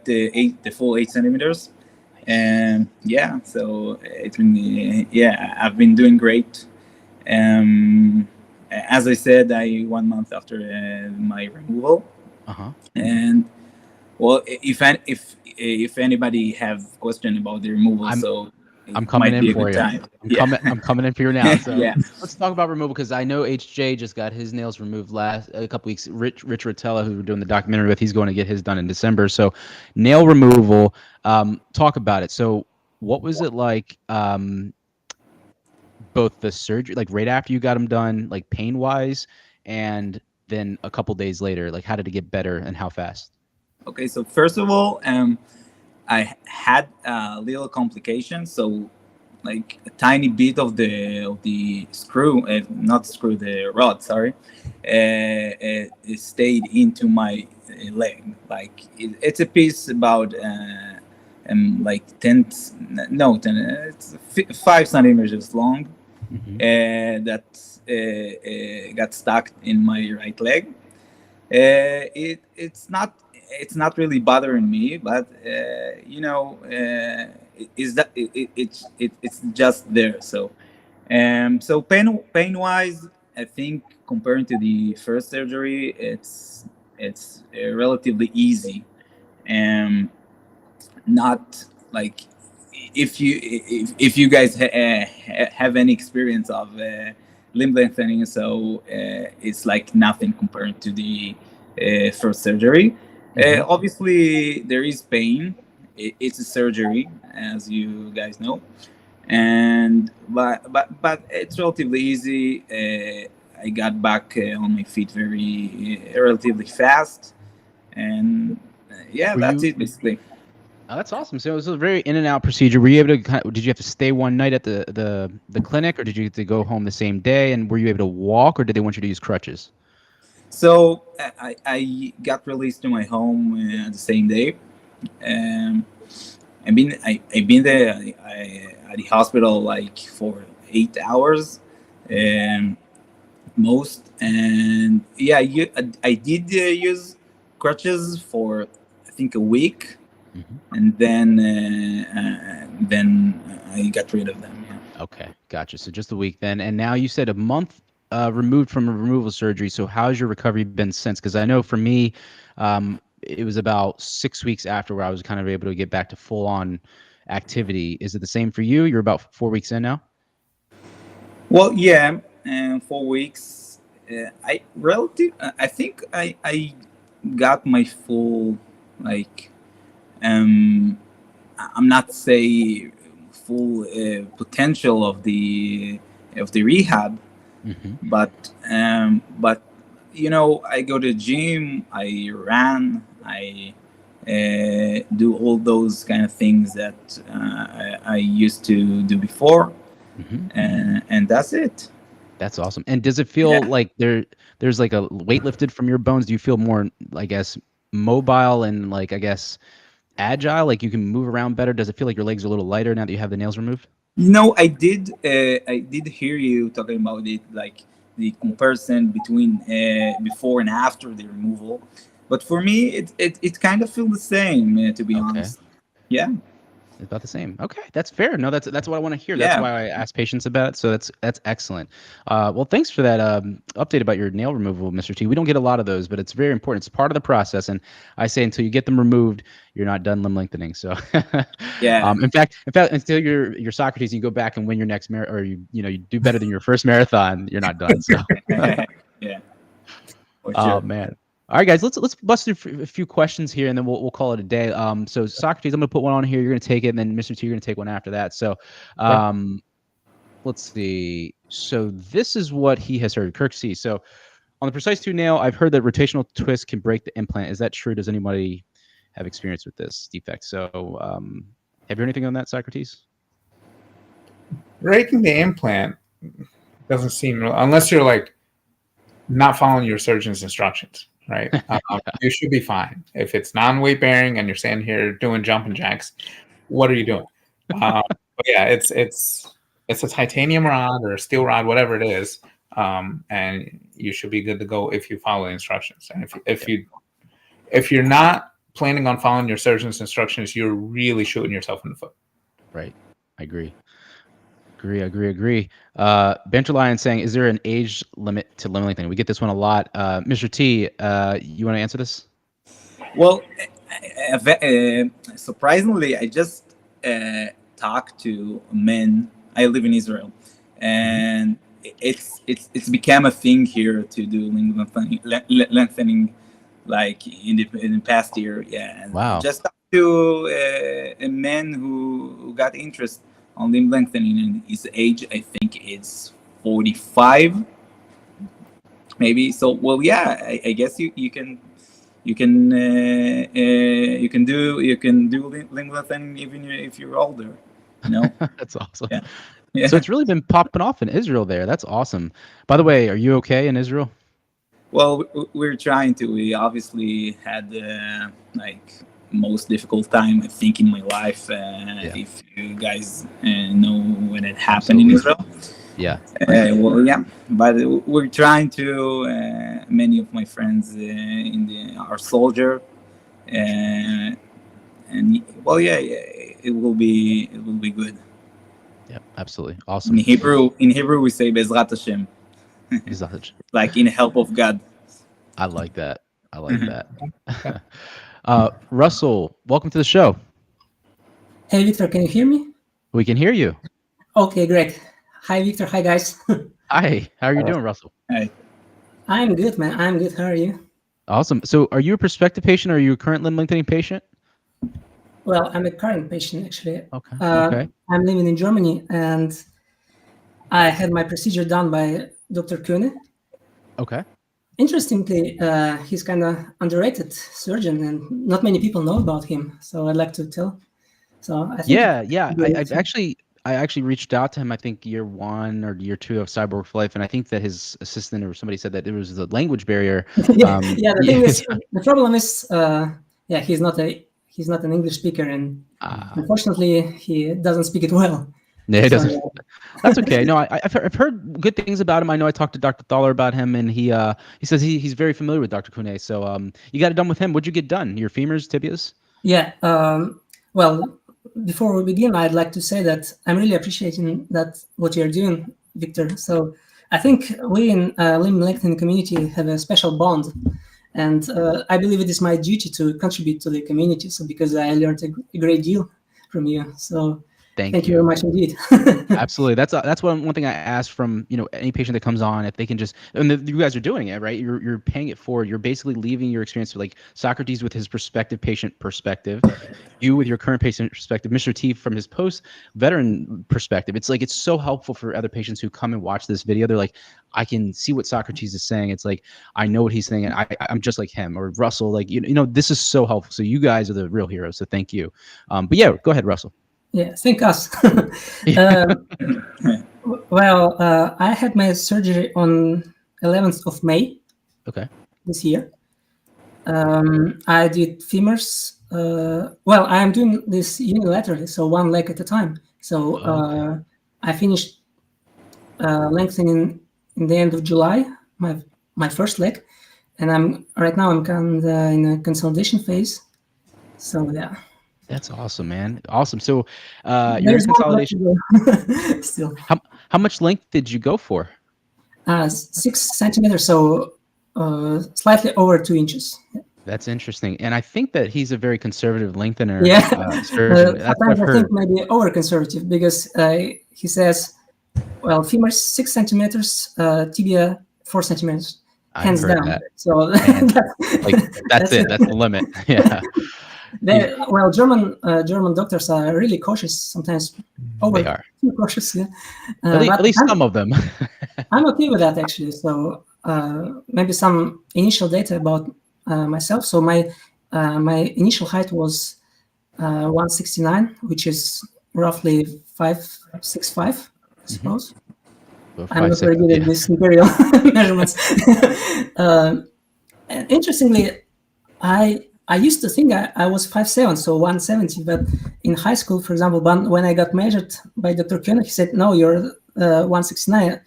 the full 8 centimeters. And yeah, so it's been yeah, I've been doing great. As I said, I 1 month after my removal. Uh-huh. And well, if anybody have question about the removal, I'm so it I'm coming might in be a for good you. time. I'm Yeah. coming in for you now. So Yeah. let's talk about removal because I know HJ just got his nails removed last a couple weeks. Rich Rotella, who we're doing the documentary with, he's going to get his done in December. So nail removal. Talk about it. So what was it like? Both the surgery, like right after you got them done, like pain wise, and then a couple days later, like how did it get better and how fast? Okay, so first of all, I had a little complication. So like a tiny bit of the screw, not screw, the rod, sorry, it stayed into my leg. Like it's a piece about like 10, no 10, it's 5 centimeters long. Mm-hmm. That got stuck in my right leg. It's not really bothering me, but is that it's just there. So so pain wise, I think comparing to the first surgery, it's relatively easy. Um, Not like if you guys have any experience of limb lengthening, so it's like nothing compared to the first surgery. Mm-hmm. Obviously, there is pain. It's a surgery, as you guys know, and but it's relatively easy. I got back on my feet very relatively fast, and yeah, Were that's you? it basically. Oh, that's awesome. So it was a very in and out procedure. Were you able to? Did you have to stay one night at the clinic, or did you get to go home the same day? And were you able to walk, or did they want you to use crutches? So I got released to my home the same day. Um, I've been there at the hospital like for 8 hours, um, most, and yeah, I did use crutches for I think a week, Mm-hmm. and then I got rid of them. Yeah. Okay, gotcha. So just a week then, and now you said a month removed from a removal surgery. So how's your recovery been since? Because I know for me, it was about 6 weeks after where I was kind of able to get back to full on activity. Is it the same for you? You're about 4 weeks in now. Well, yeah, 4 weeks. I think I got my full like I'm not say full potential of the rehab, Mm-hmm. but I go to the gym, I ran, I do all those kind of things that I used to do before, Mm-hmm. and that's it. That's awesome. And does it feel Yeah. like there's like a weight lifted from your bones? Do you feel more, I guess, mobile and like I guess agile? Like you can move around better? Does it feel like your legs are a little lighter now that you have the nails removed? I did hear you talking about it, like the comparison between before and after the removal. But for me, it kind of feel the same, to be Okay. honest. Yeah. About the same. Okay, that's fair. No, that's what I want to hear. Yeah. That's why I ask patients about it. So that's excellent. Well, thanks for that update about your nail removal, Mr. T. We don't get a lot of those, but it's very important. It's part of the process, and I say until you get them removed, you're not done limb lengthening. So, Yeah. in fact, until you're Socrates, you go back and win your next or you do better than your first marathon, you're not done. So, Yeah. For oh sure. man. All right, guys, let's bust through a few questions here, and then we'll call it a day. So Socrates, I'm gonna put one on here. You're gonna take it, and then Mr. T, you're gonna take one after that. So, let's see. So this is what he has heard. Kirk C. So on the Precise 2 nail, I've heard that rotational twist can break the implant. Is that true? Does anybody have experience with this defect? So have you heard anything on that, Socrates? Breaking the implant doesn't seem, unless you're like not following your surgeon's instructions, right? You should be fine. If it's non-weight bearing and you're standing here doing jumping jacks, what are you doing? But yeah, it's a titanium rod or a steel rod, whatever it is, and you should be good to go if you follow the instructions. And if you're not planning on following your surgeon's instructions, you're really shooting yourself in the foot. Right. I agree. Agree. Bencher Lion saying, is there an age limit to limb lengthening? We get this one a lot. Mr. T, you want to answer this? Well, surprisingly, I just talked to men. I live in Israel, and it's become a thing here to do limb lengthening, like in the past year. Yeah. And wow. Just talked to a man who got interest on limb lengthening, and his age, I think, is 45, maybe. So, well, yeah, I guess you can do limb lengthening even if you're older. You know. That's awesome. Yeah. Yeah. So it's really been popping off in Israel there. That's awesome. By the way, are you okay in Israel? Well, we're trying to. We obviously had like most difficult time, I think, in my life. If you guys know when it happened in Israel. Yeah. Well, yeah, but we're trying to. Many of my friends are soldier, and well, yeah, it will be good. Yeah, absolutely, awesome. In Hebrew, we say Bezrat Hashem, like in help of God. I like that. Russell, welcome to the show. Hey, Victor, can you hear me? We can hear you. Okay, great. Hi, Victor. Hi, guys. Hi. How are you doing, Russell? Hi. I'm good, man. I'm good. How are you? Awesome. So are you a prospective patient or are you a current limb lengthening patient? Well, I'm a current patient, actually. Okay. I'm living in Germany, and I had my procedure done by Dr. Kuhne. Okay. Interestingly, he's kind of underrated surgeon, and not many people know about him. So I'd like to tell. So I think I actually reached out to him, I think year 1 or year 2 of Cyborg for Life, and I think that his assistant or somebody said that there was the language barrier. The thing is, the problem is, he's not an English speaker, and unfortunately, he doesn't speak it well. Yeah, he doesn't. That's okay. No, I've heard good things about him. I know I talked to Dr. Thaler about him, and he says he's very familiar with Dr. Kuhne. So you got it done with him. What'd you get done? Your femurs, tibias? Yeah. Well, before we begin, I'd like to say that I'm really appreciating what you're doing, Victor. So I think we in limb lengthening community have a special bond, and I believe it is my duty to contribute to the community. So because I learned a great deal from you. So thank you very much indeed. Absolutely. That's one thing I ask from any patient that comes on, if they can just, and you guys are doing it, right? You're paying it forward. You're basically leaving your experience with, like, Socrates with his prospective patient perspective, you with your current patient perspective, Mr. T from his post veteran perspective. It's like, it's so helpful for other patients who come and watch this video. They're like, I can see what Socrates is saying. It's like, I know what he's saying, and I'm just like him. Or Russell, like, this is so helpful. So you guys are the real heroes. So thank you. But yeah, go ahead, Russell. Yeah, thank us. Well, I had my surgery on 11th of May. Okay. This year. I did femurs. Well, I am doing this unilaterally, so one leg at a time. So I finished lengthening in the end of July, my first leg, and I'm kind of in a consolidation phase. So yeah. That's awesome, man. Awesome. So you're in There's one left consolidation. to go. Still, How much length did you go for? 6 centimeters, so slightly over 2 inches. That's interesting. And I think that he's a very conservative lengthener Sometimes surgeon. That's what I've I heard. think maybe over conservative because he says, well, femur 6 centimeters, tibia 4 centimeters, I've hands heard down. that. So That's it. That's the limit. Yeah. Well, German doctors are really cautious sometimes. They are. Too cautious. Yeah. At least some of them. I'm okay with that actually. So maybe some initial data about myself. So my initial height was 169, which is roughly 5'6", I suppose. I'm not very good at these imperial measurements. And interestingly, I used to think I was 5'7", so 170. But in high school, for example, when I got measured by Dr. Koenig, he said, "No, you're 169."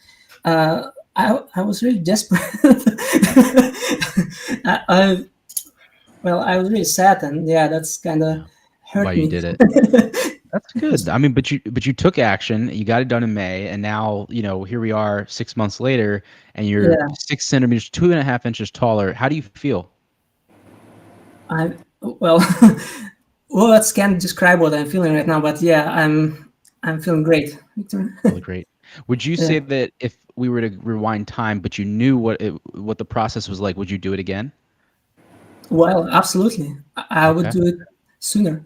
I was really desperate. I was really sad, and yeah, that's kind of hurt Why me. you did it? That's good. I mean, but you took action. You got it done in May, and now here we are 6 months later, and you're 6 centimeters, 2.5 inches taller. How do you feel? Words can't describe what I'm feeling right now, but yeah, I'm feeling great, Victor. Really great. Would you say that if we were to rewind time, but you knew what the process was like, would you do it again? Well, absolutely. I would do it sooner.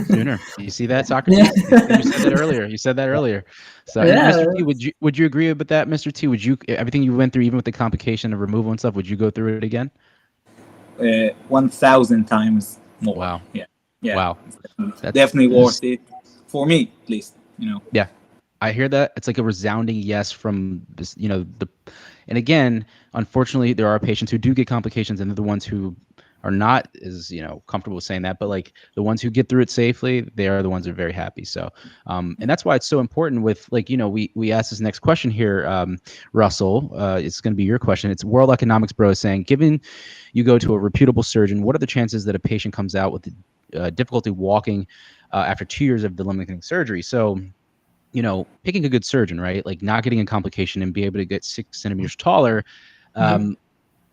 Sooner. You see that, Socrates? Yeah. You said that earlier. So, Mr. T, would you agree with that, Mr. T? Would you, everything you went through, even with the complication of removal and stuff, would you go through it again? 1,000 times more. Wow. Yeah. Wow. That's definitely worth it for me, at least. Yeah. I hear that. It's like a resounding yes from this, and again, unfortunately, there are patients who do get complications, and they're the ones who are not as comfortable with saying that, but like the ones who get through it safely, they are the ones that are very happy. So and that's why it's so important with we asked this next question here, Russell. It's going to be your question. It's World Economics Bro saying, given you go to a reputable surgeon, what are the chances that a patient comes out with difficulty walking after 2 years of the lengthening surgery? So picking a good surgeon, right? Like not getting a complication and be able to get 6 centimeters taller.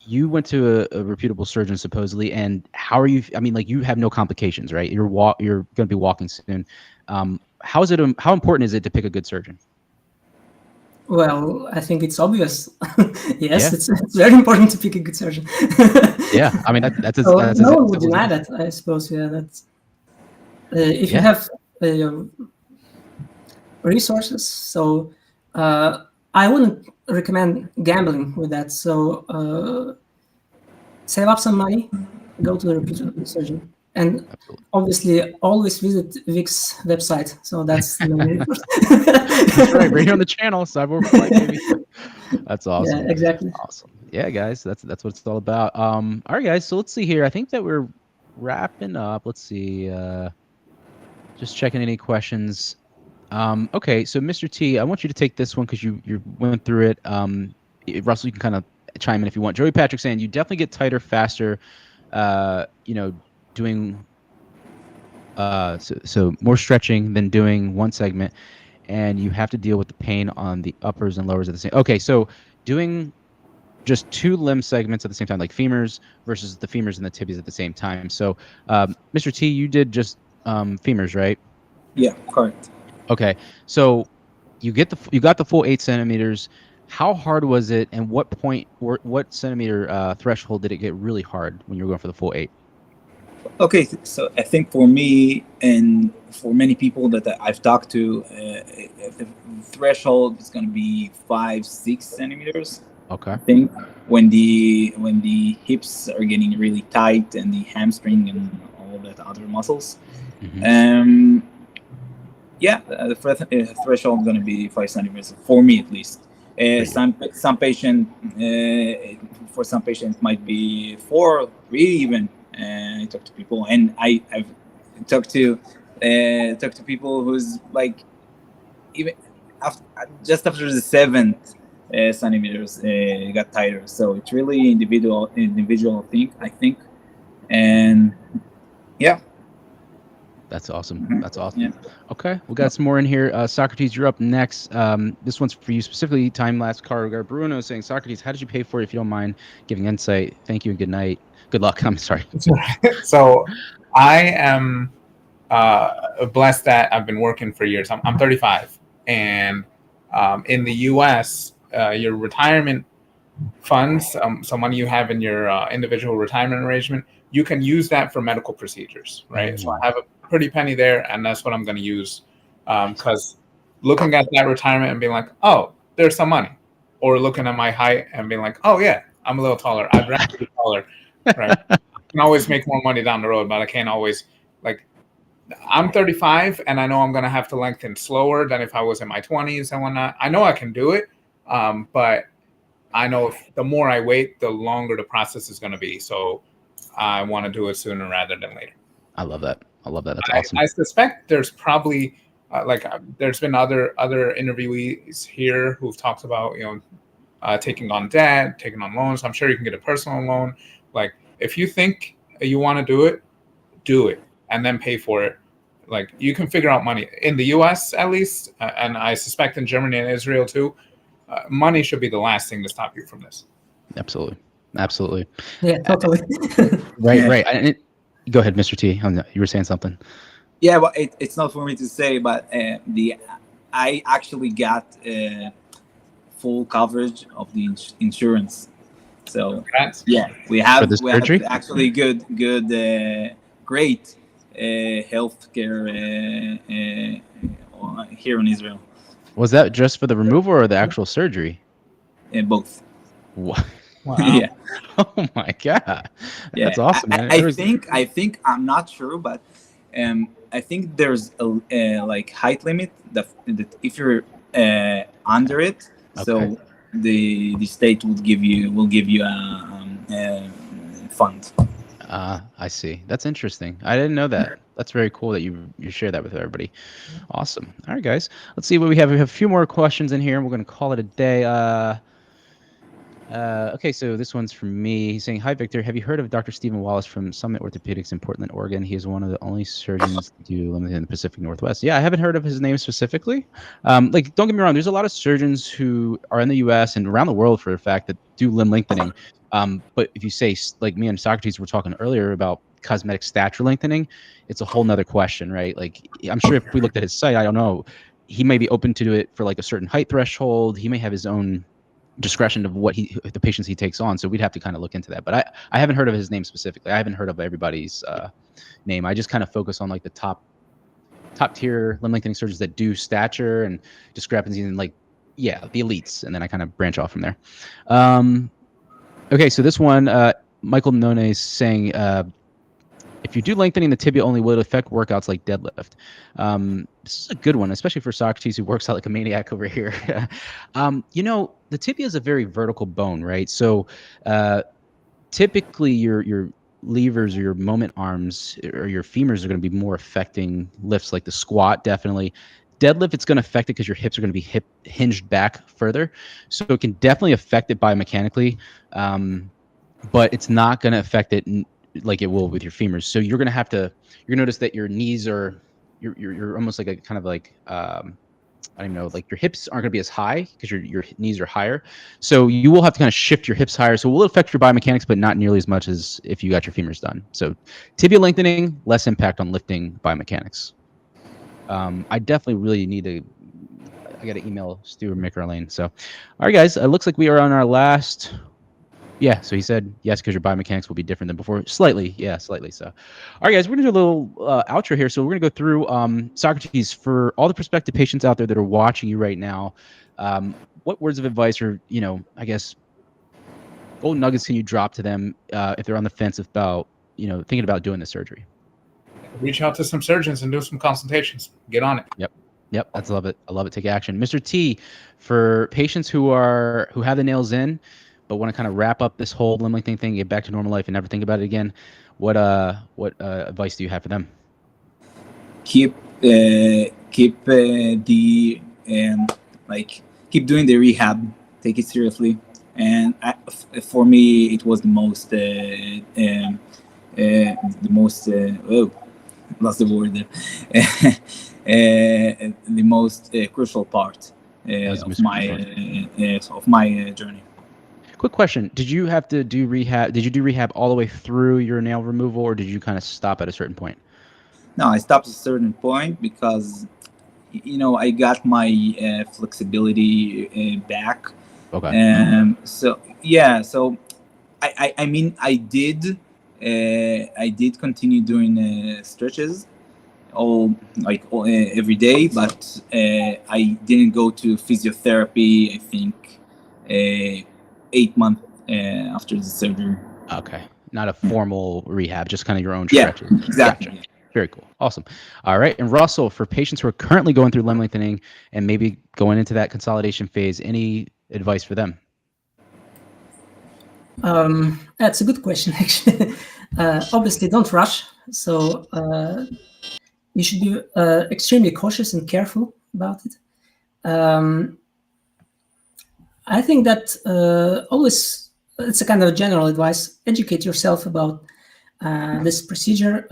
You went to a reputable surgeon supposedly, and how are you? I mean, like you have no complications, right? You're going to be walking soon. How important is it to pick a good surgeon? Well, I think it's obvious. Yes, it's very important to pick a good surgeon. Yeah, I mean that's no one would deny that, I suppose. Yeah, that's if you have resources. So I wouldn't recommend gambling with that. So save up some money, go to a reputable surgeon, and obviously always visit Vic's website. So that's the main resource. That's right, right here on the channel, Cyborg Flight, baby. That's awesome. Yeah, exactly. Awesome. Yeah, guys, that's what it's all about. All right, guys. So let's see here. I think that we're wrapping up. Let's see. Just checking any questions. Okay, so Mr. T, I want you to take this one because you went through it. Russell, you can kind of chime in if you want. Joey Patrick saying you definitely get tighter faster. Doing so more stretching than doing one segment, and you have to deal with the pain on the uppers and lowers at the same. Okay, so doing just 2 limb segments at the same time, like femurs versus the femurs and the tibias at the same time. So, Mr. T, you did just femurs, right? Yeah, correct. Okay, so you got the full 8 centimeters. How hard was it, and what point or what centimeter threshold did it get really hard when you were going for the full 8? Okay, so I think for me and for many people that I've talked to, the threshold is going to be 5-6 centimeters. Okay. I think when the hips are getting really tight and the hamstring and all that other muscles. Mm-hmm. The threshold is going to be 5 centimeters for me at least. Some patient for some patients might be 4, 3 even. I talk to people, and I've talked to people who's like even just after the 7th centimeters got tighter. So it's really individual thing, I think, and yeah. That's awesome. Mhm. That's awesome. Yeah. Okay, we got some more in here. Socrates, you're up next. This one's for you specifically. Time lapse Carter Bruno saying, Socrates, how did you pay for it? If you don't mind giving insight, thank you and good night. Good luck. I'm sorry. So I am blessed that I've been working for years. I'm 35, and in the U.S., your retirement funds, so money you have in your individual retirement arrangement, you can use that for medical procedures, right? So I have a pretty penny there, and that's what I'm going to use, because looking at that retirement and being like, oh, there's some money, or looking at my height and being like, oh yeah, I'm a little taller. I'd rather be taller, right? I can always make more money down the road, but I can't always, like, I'm 35 and I know I'm going to have to lengthen slower than if I was in my 20s and whatnot. I know I can do it, but I know if the more I wait, the longer the process is going to be. So I want to do it sooner rather than later. I love that. I love that. That's awesome. I suspect there's probably there's been other interviewees here who've talked about, taking on debt, taking on loans. I'm sure you can get a personal loan. Like, if you think you want to do it and then pay for it. Like, you can figure out money in the US at least, and I suspect in Germany and Israel too. Money should be the last thing to stop you from this. Absolutely. Absolutely. Yeah, totally. Right, Yeah. right. Go ahead, Mr. T. You were saying something. Yeah, well, it's not for me to say, but I actually got full coverage of the insurance. So Congrats. yeah, we have surgery? actually great healthcare here in Israel. Was that just for the removal or the actual surgery? Both. What? Wow. Yeah. Oh my God. That's awesome, man. I think I'm not sure, but I think there's a like height limit that if you're under it, so the state will give you a fund. I see. That's interesting. I didn't know that. That's very cool that you share that with everybody. Awesome. All right, guys. Let's see what we have. We have a few more questions in here, and we're going to call it a day. Okay, so this one's from me. He's saying, hi, Victor. Have you heard of Dr. Stephen Wallace from Summit Orthopedics in Portland, Oregon? He is one of the only surgeons to do limited in the Pacific Northwest. Yeah, I haven't heard of his name specifically. Like, don't get me wrong. There's a lot of surgeons who are in the U.S. and around the world, for the fact, that do limb lengthening. But if you say, like me and Socrates were talking earlier about cosmetic stature lengthening, it's a whole nother question, right? Like, I'm sure if we looked at his site, I don't know, he may be open to do it for like a certain height threshold. He may have his own discretion of what the patients he takes on. So we'd have to kind of look into that. But I haven't heard of his name specifically. I haven't heard of everybody's name. I just kind of focus on like the top tier limb lengthening surgeons that do stature and discrepancies and the elites. And then I kind of branch off from there. Okay, so this one, Michael None is saying, if you do lengthening the tibia only, will it affect workouts like deadlift? This is a good one, especially for Socrates, who works out like a maniac over here. The tibia is a very vertical bone, right? So typically your levers or your moment arms or your femurs are going to be more affecting lifts, like the squat, definitely. Deadlift, it's going to affect it because your hips are going to be hinged back further. So it can definitely affect it biomechanically, but it's not going to affect it like it will with your femurs. So you're going to notice that your knees are, you're almost like a kind of like, I don't even know, like your hips aren't going to be as high because your knees are higher. So you will have to kind of shift your hips higher. So it will affect your biomechanics, but not nearly as much as if you got your femurs done. So tibia lengthening, less impact on lifting biomechanics. I definitely really I got to email Stu or McErlane. So, all right, guys, it looks like we are on our last. Yeah, so he said yes because your biomechanics will be different than before. Slightly, yeah, slightly. So, all right, guys, we're gonna do a little outro here. So we're gonna go through Socrates, for all the prospective patients out there that are watching you right now. What words of advice or I guess golden nuggets can you drop to them if they're on the fence about thinking about doing the surgery? Reach out to some surgeons and do some consultations. Get on it. Yep, I love it. I love it. Take action, Mr. T. For patients who have the nails in, but want to kind of wrap up this whole limb lengthening thing, get back to normal life, and never think about it again. What advice do you have for them? Keep doing the rehab. Take it seriously. And for me, it was the most lost the word there. The most crucial part of my journey. Quick question: did you have to do rehab? Did you do rehab all the way through your nail removal, or did you kind of stop at a certain point? No, I stopped at a certain point because, I got my flexibility back. Okay. So yeah, so I mean, I did continue doing stretches every day, but I didn't go to physiotherapy. I think 8 months after the surgery. Okay. Not a formal rehab, just kind of your own Yeah, stretches. exactly. Gotcha. Very cool. Awesome. All right. And Russell, for patients who are currently going through limb lengthening and maybe going into that consolidation phase, any advice for them? That's a good question, actually. Obviously, don't rush. So you should be extremely cautious and careful about it. I think that always, it's a kind of general advice, educate yourself about this procedure.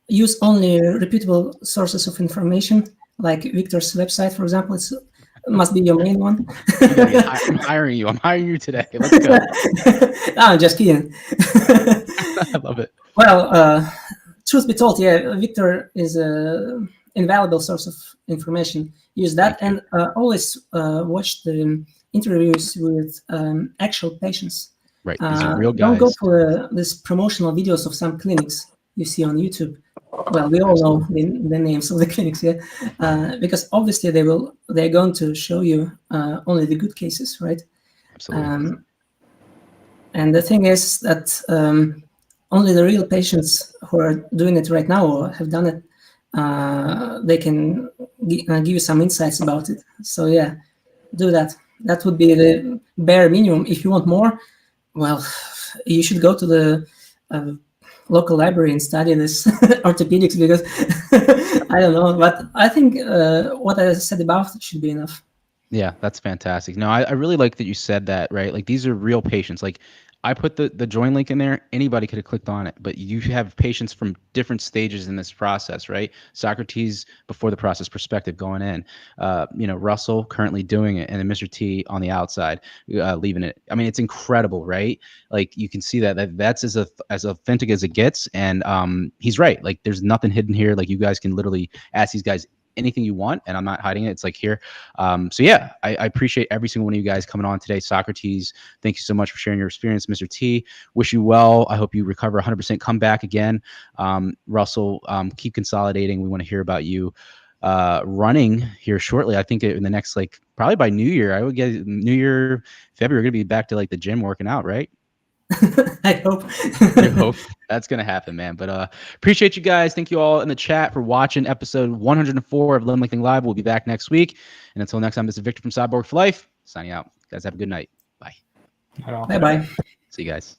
Use only reputable sources of information, like Victor's website, for example. It must be your main one. I'm hiring you. I'm hiring you today. Let's go. No, I'm just kidding. I love it. Well, truth be told, yeah, Victor is an invaluable source of information. Use that, and always watch the interviews with actual patients. Right. These are real Don't guys. go for these promotional videos of some clinics you see on YouTube. Well, we all know the names of the clinics, yeah, because obviously they're going to show you only the good cases, right? Absolutely. And the thing is that only the real patients who are doing it right now or have done it, they can give you some insights about it. So yeah, do that. That would be the bare minimum. If you want more, well, you should go to the local library and study this orthopedics, because I don't know, but I think what I said above should be enough. Yeah, that's fantastic. No, I really like that you said that, right? Like these are real patients. Like I put the join link in there. Anybody could have clicked on it, but you have patients from different stages in this process, right? Socrates before the process, prospective going in, Russell currently doing it, and then Mr. T on the outside, leaving it. I mean, it's incredible, right? Like you can see that's as authentic as it gets. And he's right. Like there's nothing hidden here. Like you guys can literally ask these guys anything you want, and I'm not hiding it. It's like here. So yeah, I appreciate every single one of you guys coming on today. Socrates, thank you so much for sharing your experience. Mr. T, wish you well. I hope you recover 100%. Come back again. Russell, keep consolidating. We want to hear about you running here shortly. I think in the next, probably by New Year, I would get New Year, February, we're going to be back to the gym working out, right? I hope. I hope that's going to happen, man. But appreciate you guys. Thank you all in the chat for watching episode 104 of Limb Lengthening Live. We'll be back next week. And until next time, this is Victor from Cyborg for Life. Signing out. You guys have a good night. Bye. Bye-bye. See you guys.